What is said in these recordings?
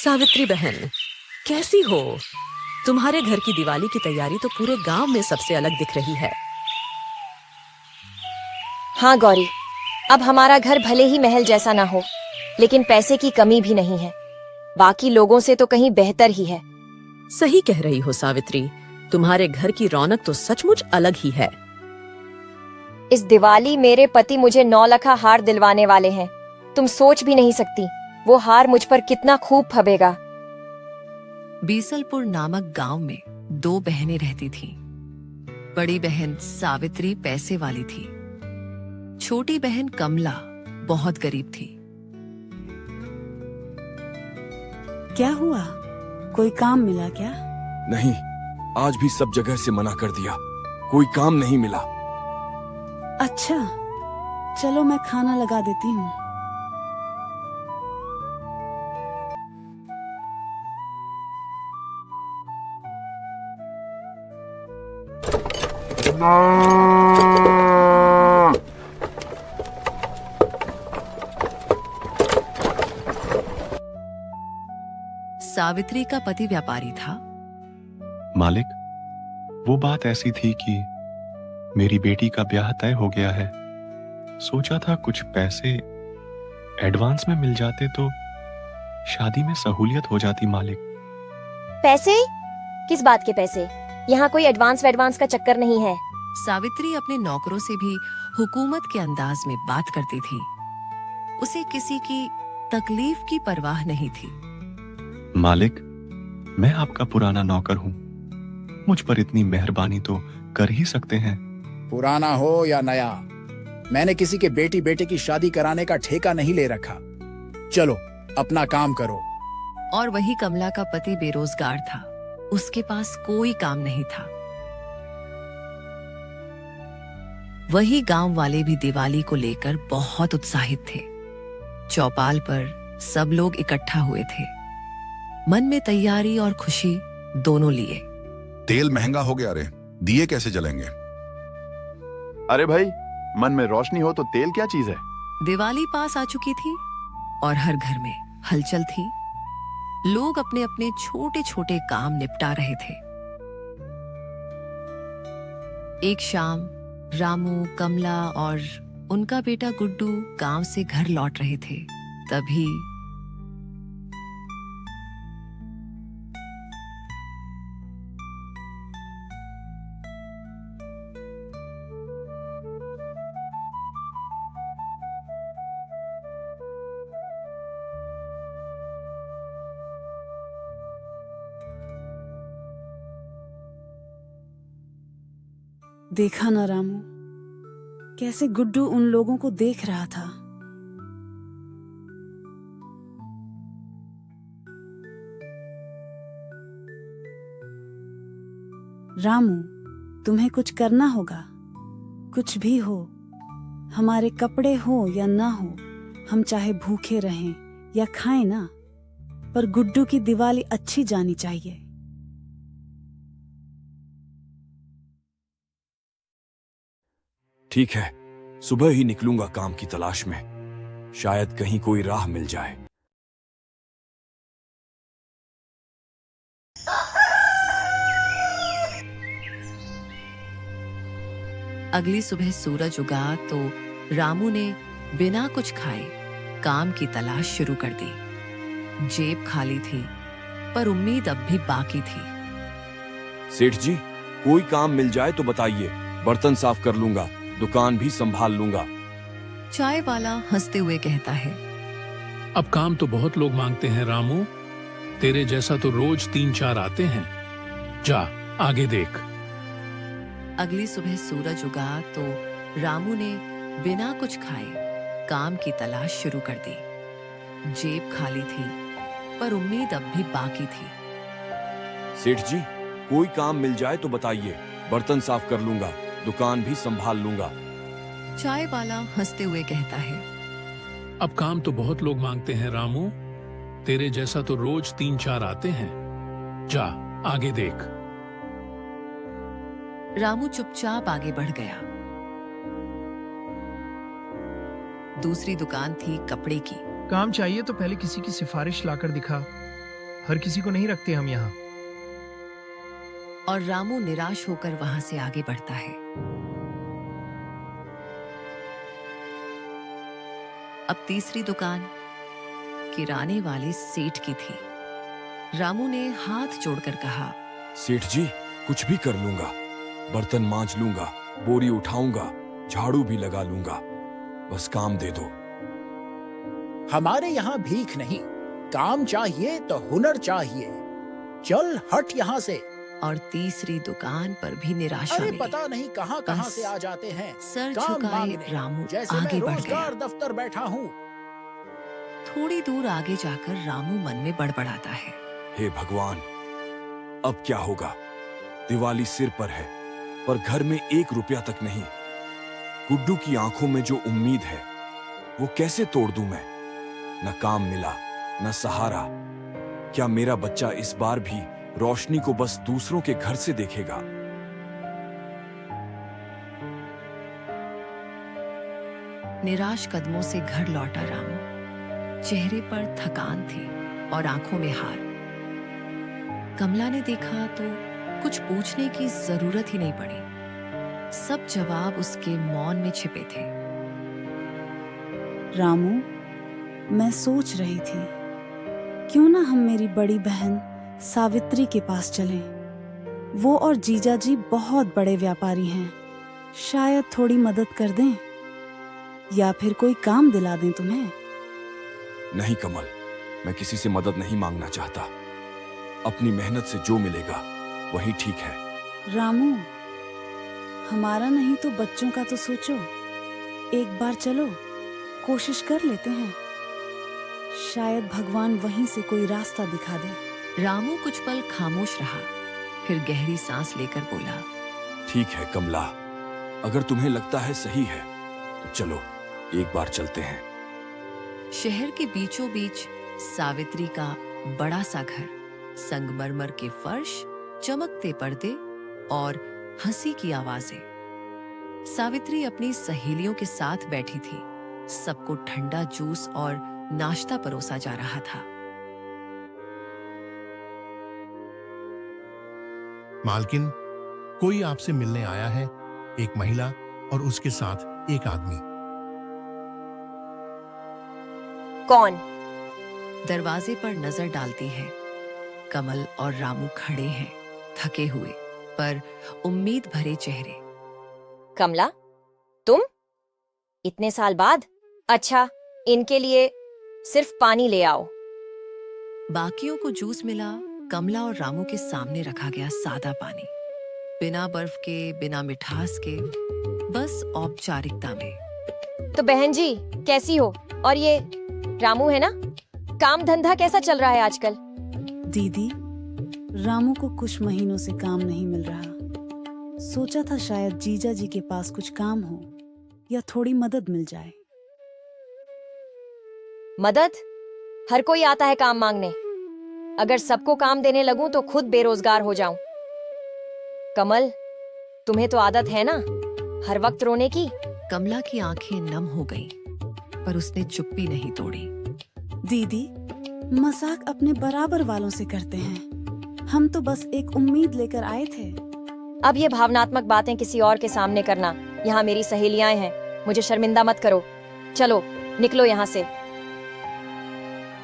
सावित्री बहन, कैसी हो? तुम्हारे घर की दिवाली की तैयारी तो पूरे गांव में सबसे अलग दिख रही है। हाँ गौरी, अब हमारा घर भले ही महल जैसा ना हो, लेकिन पैसे की कमी भी नहीं है। बाकी लोगों से तो कहीं बेहतर ही है। सही कह रही हो सावित्री, तुम्हारे घर की रौनक तो सचमुच अलग ही है। इस दिवाली मेरे पति मुझे 9 लखा हार दिलवाने वाले हैं। तुम सोच भी नहीं सकती वो हार मुझ पर कितना खूब फबेगा। बीसलपुर नामक गांव में 2 बहनें रहती थीं। बड़ी बहन सावित्री पैसे वाली थी। छोटी बहन कमला बहुत गरीब थी। क्या हुआ? कोई काम मिला क्या? नहीं, आज भी सब जगह से मना कर दिया। कोई काम नहीं मिला। अच्छा, चलो मैं खाना लगा देती हूँ। सावित्री का पति व्यापारी था। मालिक, वो बात ऐसी थी कि मेरी बेटी का ब्याह तय हो गया है। सोचा था कुछ पैसे एडवांस में मिल जाते तो शादी में सहूलियत हो जाती। मालिक, पैसे? किस बात के पैसे? यहाँ कोई एडवांस का चक्कर नहीं है। सावित्री अपने नौकरों से भी हुकूमत के अंदाज में बात करती थी। उसे किसी की तकलीफ की परवाह नहीं थी। मालिक, मैं आपका पुराना नौकर हूँ। मुझ पर इतनी मेहरबानी तो कर ही सकते हैं। पुराना हो या नया, मैंने किसी के बेटी बेटे की शादी कराने का ठेका नहीं ले रखा। चलो अपना काम करो। और वही कमला का पति बेरोजगार था। उसके पास कोई काम नहीं था। वही गांव वाले भी दिवाली को लेकर बहुत उत्साहित थे। चौपाल पर सब लोग इकट्ठा हुए थे। मन में तैयारी और खुशी दोनों लिए। तेल महंगा हो गया रे, दिए कैसे जलेंगे? अरे भाई, मन में रोशनी हो तो तेल क्या चीज है। दिवाली पास आ चुकी थी और हर घर में हलचल थी। लोग अपने अपने छोटे छोटे काम निपटा रहे थे। एक शाम रामू, कमला और उनका बेटा गुड्डू गांव से घर लौट रहे थे। तभी देखा ना रामू, कैसे गुड्डू उन लोगों को देख रहा था। रामू, तुम्हें कुछ करना होगा। कुछ भी हो, हमारे कपड़े हो या ना हो, हम चाहे भूखे रहें या खाएं ना, पर गुड्डू की दिवाली अच्छी जानी चाहिए। ठीक है, सुबह ही निकलूंगा काम की तलाश में। शायद कहीं कोई राह मिल जाए। अगली सुबह सूरज उगा तो रामू ने बिना कुछ खाए काम की तलाश शुरू कर दी। जेब खाली थी, पर उम्मीद अब भी बाकी थी। सेठ जी, कोई काम मिल जाए तो बताइए। बर्तन साफ कर लूंगा, दुकान भी संभाल लूंगा। चाय वाला हंसते हुए कहता है, अब काम तो बहुत लोग मांगते हैं रामू। तेरे जैसा तो रोज 3-4 आते हैं। जा आगे देख। अगली सुबह सूरज उगा तो रामू ने बिना कुछ खाए काम की तलाश शुरू कर दी। जेब खाली थी, पर उम्मीद अब भी बाकी थी। सेठ जी, कोई काम मिल जाए तो बताइए। बर्तन साफ कर लूंगा, दुकान भी संभाल लूंगा। चाय वाला हंसते हुए कहता है, अब काम तो बहुत लोग मांगते हैं रामू। तेरे जैसा तो रोज 3-4 आते हैं। जा आगे देख। रामू चुपचाप आगे बढ़ गया। दूसरी दुकान थी कपड़े की। काम चाहिए तो पहले किसी की सिफारिश लाकर दिखा। हर किसी को नहीं रखते हम यहाँ। और रामू निराश होकर वहां से आगे बढ़ता है। अब तीसरी दुकान किराने वाले सेठ की थी। रामू ने हाथ जोड़कर कहा, सेठ जी, कुछ भी कर लूंगा, बर्तन मांज लूंगा, बोरी उठाऊंगा, झाड़ू भी लगा लूंगा, बस काम दे दो। हमारे यहाँ भीख नहीं, काम चाहिए तो हुनर चाहिए। चल हट यहाँ से। और तीसरी दुकान पर भी निराशा अरे मिली। पता नहीं कहाँ बस से आ जाते हैं सर काम झुकाए मांगने, रामू जैसे आगे मैं बढ़ रोजगार गया। दफ्तर बैठा हूँ। थोड़ी दूर आगे जाकर रामू मन में बड़बड़ाता है, हे भगवान, अब क्या होगा? दिवाली सिर पर है, पर घर में 1 रुपया तक नहीं। गुड्डू की आंखों में जो उम्मीद है, वो कैसे तोड़ दूं मैं? न काम मिला, न सहारा। क्या मेरा बच्चा इस बार भी रोशनी को बस दूसरों के घर से देखेगा? निराश कदमों से घर लौटा रामू। चेहरे पर थकान थी और आंखों में हार। कमला ने देखा तो कुछ पूछने की जरूरत ही नहीं पड़ी। सब जवाब उसके मौन में छिपे थे। रामू, मैं सोच रही थी क्यों ना हम मेरी बड़ी बहन सावित्री के पास चलें। वो और जीजा जी बहुत बड़े व्यापारी हैं, शायद थोड़ी मदद कर दें या फिर कोई काम दिला दें तुम्हें। नहीं कमल, मैं किसी से मदद नहीं मांगना चाहता। अपनी मेहनत से जो मिलेगा वही ठीक है। रामू, हमारा नहीं तो बच्चों का तो सोचो। एक बार चलो, कोशिश कर लेते हैं, शायद भगवान वहीं से कोई रास्ता दिखा दे। रामू कुछ पल खामोश रहा, फिर गहरी सांस लेकर बोला, ठीक है कमला, अगर तुम्हें लगता है सही है तो चलो एक बार चलते हैं। शहर के बीचों बीच सावित्री का बड़ा सा घर, संगमरमर के फर्श, चमकते पर्दे और हंसी की आवाजें। सावित्री अपनी सहेलियों के साथ बैठी थी। सबको ठंडा जूस और नाश्ता परोसा जा रहा था। मालकिन, कोई आपसे मिलने आया है, एक महिला और उसके साथ एक आदमी। कौन? दरवाजे पर नजर डालती है। कमल और रामू खड़े हैं, थके हुए पर उम्मीद भरे चेहरे। कमला, तुम? इतने साल बाद? अच्छा, इनके लिए सिर्फ पानी ले आओ। बाकियों को जूस मिला। कमला और रामू के सामने रखा गया सादा पानी, बिना बर्फ के, बिना मिठास के, बस औपचारिकता में। तो बहन जी कैसी हो? और ये रामू है ना? काम धंधा कैसा चल रहा है आजकल? दीदी, रामू को कुछ महीनों से काम नहीं मिल रहा। सोचा था शायद जीजा जी के पास कुछ काम हो या थोड़ी मदद मिल जाए। मदद? हर कोई आता है काम मांगने। अगर सबको काम देने लगूं तो खुद बेरोजगार हो जाऊं। कमल, तुम्हें तो आदत है ना हर वक्त रोने की। कमला की आंखें नम हो गईं, पर उसने चुप्पी नहीं तोड़ी। दीदी, मजाक अपने बराबर वालों से करते हैं। हम तो बस एक उम्मीद लेकर आए थे। अब ये भावनात्मक बातें किसी और के सामने करना, यहाँ मेरी सहेलियां हैं, मुझे शर्मिंदा मत करो। चलो निकलो यहाँ से।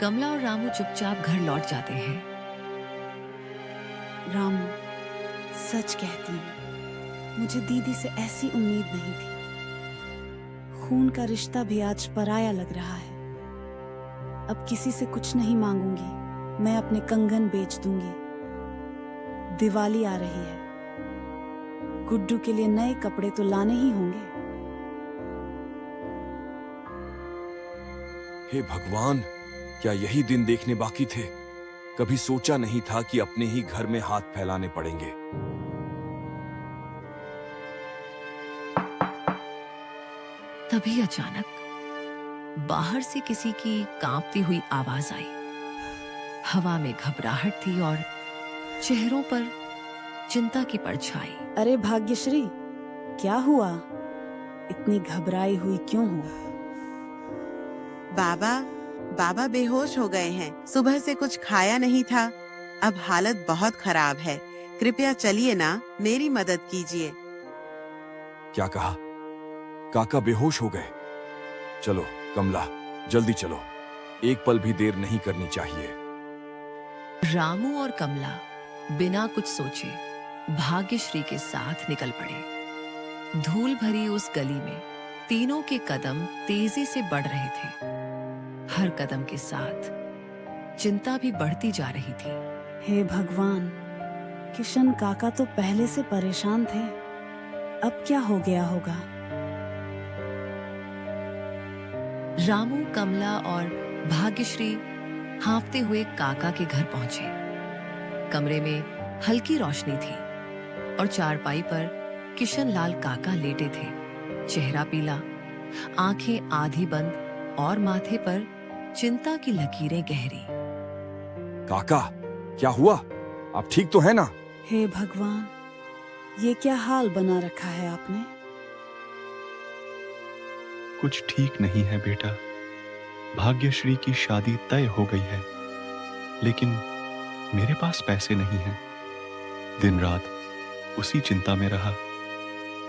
कमला और रामू चुपचाप घर लौट जाते हैं। रामू, सच कहती हूँ, मुझे दीदी से ऐसी उम्मीद नहीं थी। खून का रिश्ता भी आज पराया लग रहा है। अब किसी से कुछ नहीं मांगूंगी, मैं अपने कंगन बेच दूंगी। दिवाली आ रही है, गुड्डू के लिए नए कपड़े तो लाने ही होंगे। हे भगवान, क्या यही दिन देखने बाकी थे? कभी सोचा नहीं था कि अपने ही घर में हाथ फैलाने पड़ेंगे। तभी अचानक बाहर से किसी की कांपती हुई आवाज आई। हवा में घबराहट थी और चेहरों पर चिंता की परछाई। अरे भाग्यश्री, क्या हुआ? इतनी घबराई हुई क्यों हो? बाबा, बाबा बेहोश हो गए हैं। सुबह से कुछ खाया नहीं था। अब हालत बहुत खराब है। कृपया चलिए ना, मेरी मदद कीजिए। क्या कहा? काका बेहोश हो गए? चलो कमला, जल्दी चलो, एक पल भी देर नहीं करनी चाहिए। रामू और कमला बिना कुछ सोचे भाग्यश्री के साथ निकल पड़े। धूल भरी उस गली में तीनों के कदम तेजी से बढ़ रहे थे। हर कदम के साथ चिंता भी बढ़ती जा रही थी। हे भगवान, किशन काका तो पहले से परेशान थे, अब क्या हो गया होगा? रामू, कमला और भाग्यश्री हाँफते हुए काका के घर पहुंचे। कमरे में हल्की रोशनी थी और चारपाई पर किशन लाल काका लेटे थे। चेहरा पीला, आंखें आधी बंद और माथे पर चिंता की लकीरें गहरी। काका, क्या हुआ? आप ठीक तो है ना? हे भगवान, ये क्या हाल बना रखा है आपने? कुछ ठीक नहीं है बेटा। भाग्यश्री की शादी तय हो गई है, लेकिन मेरे पास पैसे नहीं हैं। दिन रात उसी चिंता में रहा।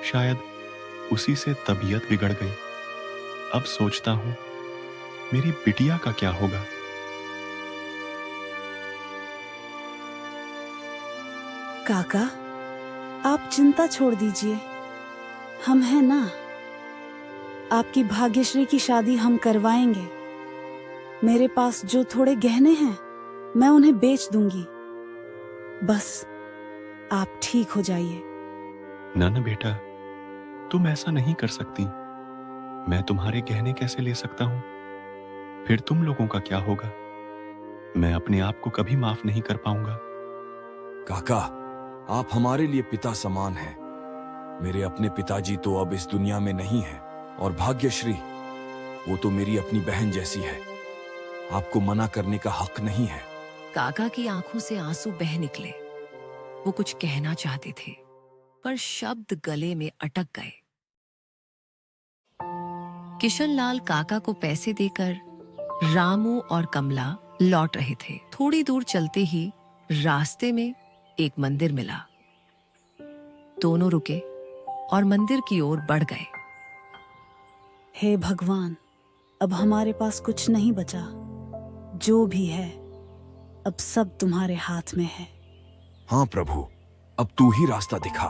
शायद उसी से तबीयत बिगड़ गई। अब सोचता हूं मेरी बिटिया का क्या होगा। काका, आप चिंता छोड़ दीजिए, हम हैं ना। आपकी भाग्यश्री की शादी हम करवाएंगे। मेरे पास जो थोड़े गहने हैं मैं उन्हें बेच दूंगी। बस आप ठीक हो जाइए। ना ना बेटा, तुम ऐसा नहीं कर सकती। मैं तुम्हारे गहने कैसे ले सकता हूं? फिर तुम लोगों का क्या होगा? मैं अपने आप को कभी माफ नहीं कर पाऊंगा। काका, आप हमारे लिए पिता समान हैं। मेरे अपने पिताजी तो अब इस दुनिया में नहीं हैं, और भाग्यश्री, वो तो मेरी अपनी बहन जैसी है। आपको मना करने का हक नहीं है। काका की आंखों से आंसू बह निकले। वो कुछ कहना चाहते थे, पर शब्द गले में अटक गए। किशन लाल काका को पैसे देकर रामू और कमला लौट रहे थे। थोड़ी दूर चलते ही रास्ते में एक मंदिर मिला। दोनों रुके और मंदिर की ओर बढ़ गए। हे भगवान, अब हमारे पास कुछ नहीं बचा। जो भी है, अब सब तुम्हारे हाथ में है। हाँ प्रभु, अब तू ही रास्ता दिखा।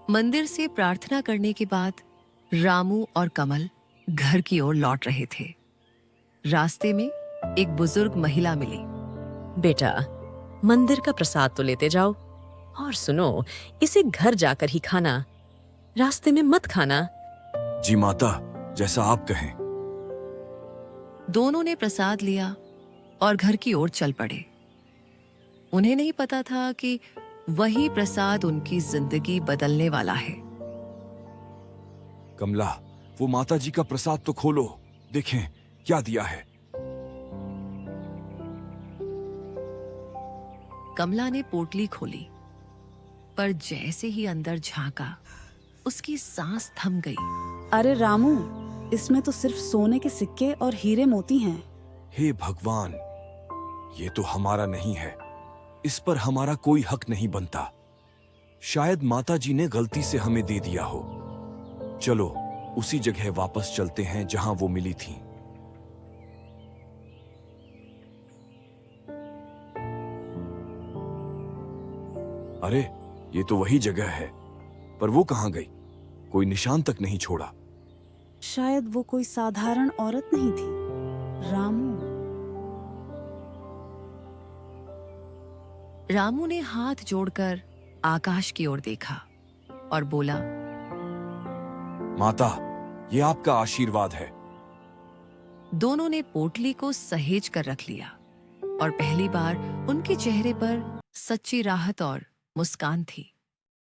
मंदिर से प्रार्थना करने के बाद रामू और कमल घर की ओर लौट रहे थे। रास्ते में एक बुजुर्ग महिला मिली। बेटा, मंदिर का प्रसाद तो लेते जाओ, और सुनो, इसे घर जाकर ही खाना, रास्ते में मत खाना। जी माता, जैसा आप कहें। दोनों ने प्रसाद लिया और घर की ओर चल पड़े। उन्हें नहीं पता था कि वही प्रसाद उनकी जिंदगी बदलने वाला है। कमला, वो माता जी का प्रसाद तो खोलो, देखें क्या दिया है। कमला ने पोटली खोली, पर जैसे ही अंदर झांका, उसकी सांस थम गई। अरे रामू, इसमें तो सिर्फ सोने के सिक्के और हीरे मोती हैं। हे भगवान, ये तो हमारा नहीं है। इस पर हमारा कोई हक नहीं बनता। शायद माता जी ने गलती से हमें दे दिया हो। चलो उसी जगह वापस चलते हैं जहां वो मिली थी। अरे, ये तो वही जगह है, पर वो कहां गई? कोई निशान तक नहीं छोड़ा। शायद वो कोई साधारण औरत नहीं थी। रामू ने हाथ जोड़कर आकाश की ओर देखा और बोला, माता, ये आपका आशीर्वाद है। दोनों ने पोटली को सहेज कर रख लिया और पहली बार उनके चेहरे पर सच्ची राहत और मुस्कान थी।